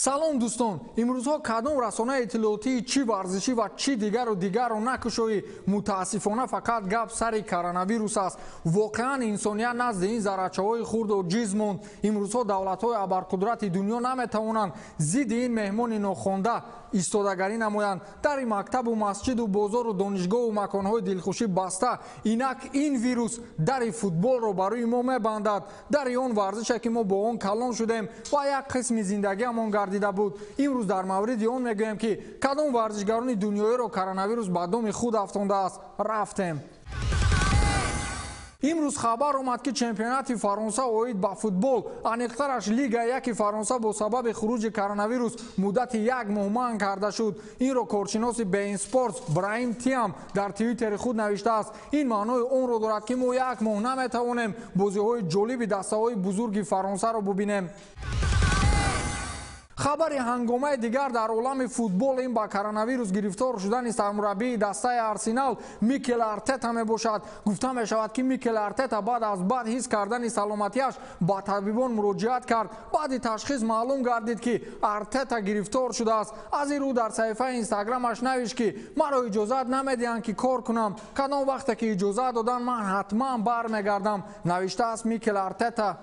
салом дӯстон, имрӯзҳо кадом расонаи иттилоотии чӣ варзишӣ ва чӣ дигару накушоӣ мутаассифона фақат гап сари коронавирус аст. Воқеан инсоният назди ин заррачаҳои хурду ҷиз монд. Имрӯзҳо давлатҳои абарқудрати дунё наметавонанд зидди ин меҳмони нохонда истодагарӣ намоянд. дари мактабу масҷиду бозору донишгоҳу маконҳои дилхушӣ баста, инак ин вирус дари футболро ба рӯи мо мебандад, дари он варзише ки мо бо он калон шудем ва як қисми зиндагиамон гардида буд. имрӯз дар мавриди он мегӯем ки кадом варзишгарони дунёиро коронавирус ба доми худ афтондааст. рафтем. имрӯз хабар омад ки чемпионати Фаронса оид ба футбол, аниқтараш Лигаи Яки Фаронса бо сабаби хуруҷи коронавирус муддати 1 моҳ манъ карда шуд. инро коршиноси Bein Sports Браҳим Тиам дар твиттери худ навиштааст. ин маънои онро дорад ки мо 1 моҳ наметавонем бозиҳои ҷолиби дастаҳои бузурги Фаронсаро бубинем. хабари ҳангомаи дигар дар олами футбол ин ба коронавирус гирифтор шудани сармураббии дастаи Арсенал Микел Артета мебошад. гуфта мешавад ки Микел Артета баъд аз бад ҳис кардани саломатиаш ба табибон муроҷиат кард. баъди ташхис маълум гардид ки Артета гирифтор шудааст. аз ин рӯ дар саҳифаи инстаграмаш навишт ки маро иҷозат намедиҳанд ки кор кунам, кадом вақте ки иҷозат доданд ман ҳатман бармегардам, навиштааст Микел Артета.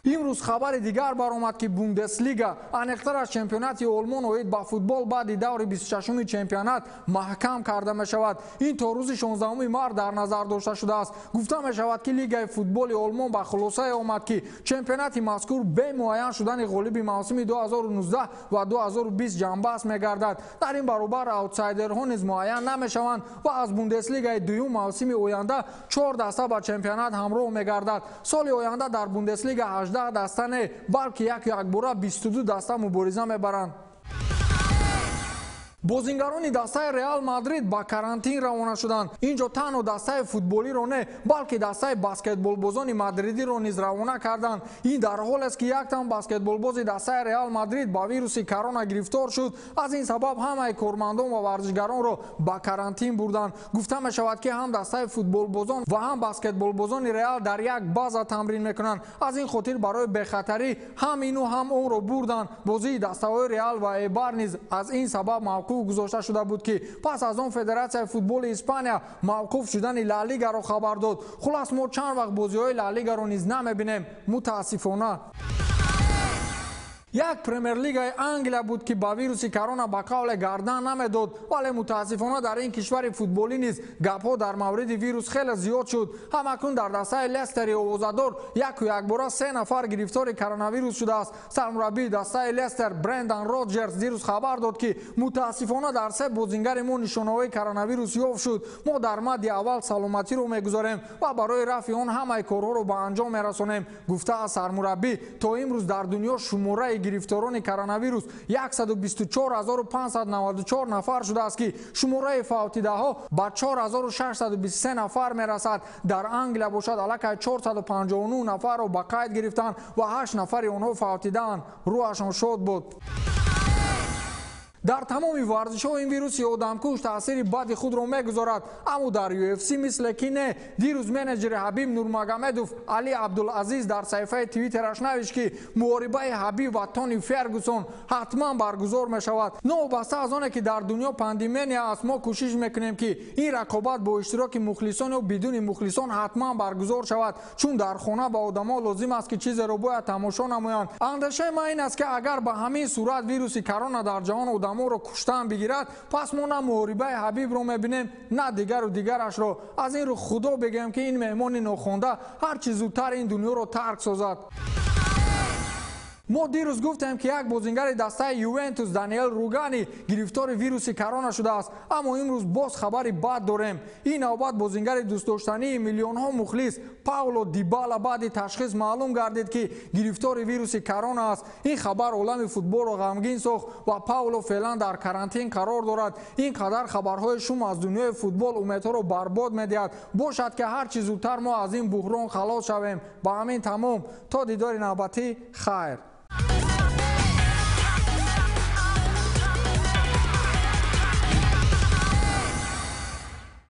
имрӯз хабари дигар баромад ки Бундеслига, аниқтараш чемпионати Олмон оид ба футбол баъди даври 26-уми чемпионат маҳкам карда мешавад. ин то рӯзи 16 март дар назар дошта шудааст. гуфта мешавад ки Лигаи футболи Олмон ба хулосае омад ки чемпионати мазкур бе муайян шудани ғолиби мавсими 2019 ва 2020 ҷанбаст мегардад. дар ин баробар аутсайдерҳо низ муайян намешаванд ва аз Бундеслигаи дуюм мавсими оянда 4 даста ба чемпионат ҳамроҳ мегардад. соли оянда дар Бундеслига 18 даста не, балки якбора 22 даста мубориза мебаранд. бозингарони дастаи Реал Мадрид ба карантин равона шуданд. инҷо танҳо дастаи футболиро не, балки дастаи баскетболбозони мадридиро низ равона карданд. ин дар ҳолест ки яктан баскетболбози дастаи Реал Мадрид ба вируси корона гирифтор шуд. аз ин сабаб ҳамаи кормандон ва варзишгаронро ба карантин бурданд. гуфта мешавад ки ҳам дастаи футболбозон ва ҳам баскетболбозони Реал дар як база тамрин мекунанд. аз ин хотир барои бехатарӣ ҳам ину ҳам онро бурданд. бозии дастаҳои Реал ва Эйбар низ аз ин сабаб мавқуф гузошта шуда буд ки пас аз он Федератсияи футболи Испания мавқуф шудани Ла Лигаро хабар дод. хулас мо чанд вақт бозиҳои Ла Лигаро низ намебинем, мутаассифона. як премер-лигаи Англия буд ки ба вируси корона ба қавле гардан намедод, вале мутаассифона дар ин кишвари футболӣ низ гапҳо дар мавриди вирус хеле зиёд шуд. ҳамакун дар дастаи Лестери овозадор якбора 3 нафар гирифтори коронавирус шудааст. сармураббии дастаи Лестер Брендан Роджерс дирӯз хабар дод ки мутаассифона дар 3 бозингари мо нишонаҳои коронавирус ёфт шуд. мо дар мадди аввал саломатиро мегузорем ва барои рафъи он ҳамаи корҳоро ба анҷом мерасонем, гуфтааст сармураббӣ. то имрӯз дар дунё шумораи гирифторони коронавирус 124594 нафар шудааст ки шумораи фавтидаҳо ба 4623 нафар мерасад. дар Англия бошад аллакай 459 нафарро ба қайд гирифтанд ва 8 нафари онҳо фавтидаанд. рӯҳашон шод буд. дар тамоми варзишҳо ин вируси одамкуш таъсири бади худро мегузорад, аммо дар UFC мисле ки не. дирӯз менеҷери Ҳабиб Нурмагомедов Али Абдулазиз дар саҳифаи твиттераш навишт ки муворибаи Ҳабиб ва Тони Фергюсон ҳатман баргузор мешавад. новобаста аз оне ки дар дунё пандемия аст, мо кӯшиш мекунем ки ин рақобат бо иштироки мухлисон ё бидуни мухлисон ҳатман баргузор шавад, чун дар хона ба одамо лозим аст ки чизеро бояд тамошо намоянд. андешаи ман ин аст ки агар ба ҳамин сурат вируси корона дар ҷаҳон моро куштан бигирад, пас мо на муворибаи Ҳабибро мебинем, на дигару дигарашро. аз ин рӯ худо бигем ки ин меҳмони нохонда ҳар чӣ зудтар ин дунёро тарк созад. мо дирӯз гуфтем ки як бозингари дастаи Ювентус Даниэл Ругани гирифтори вируси корона шудааст, аммо имрӯз боз хабари бад дорем. ин навбат бозингари дӯстдоштании миллионҳо мухлис Пауло Дибала баъди ташхис маълум гардид ки гирифтори вируси корона аст. ин хабар олами футболро ғамгин сохт ва Пауло феълан дар карантин қарор дорад. ин қадар хабарҳои шум аз дунёи футбол умедҳоро барбод медиҳад. бошад ки ҳар чӣ зудтар мо аз ин буҳрон халос шавем. ба ҳамин тамом, то дидори навбатӣ, хайр.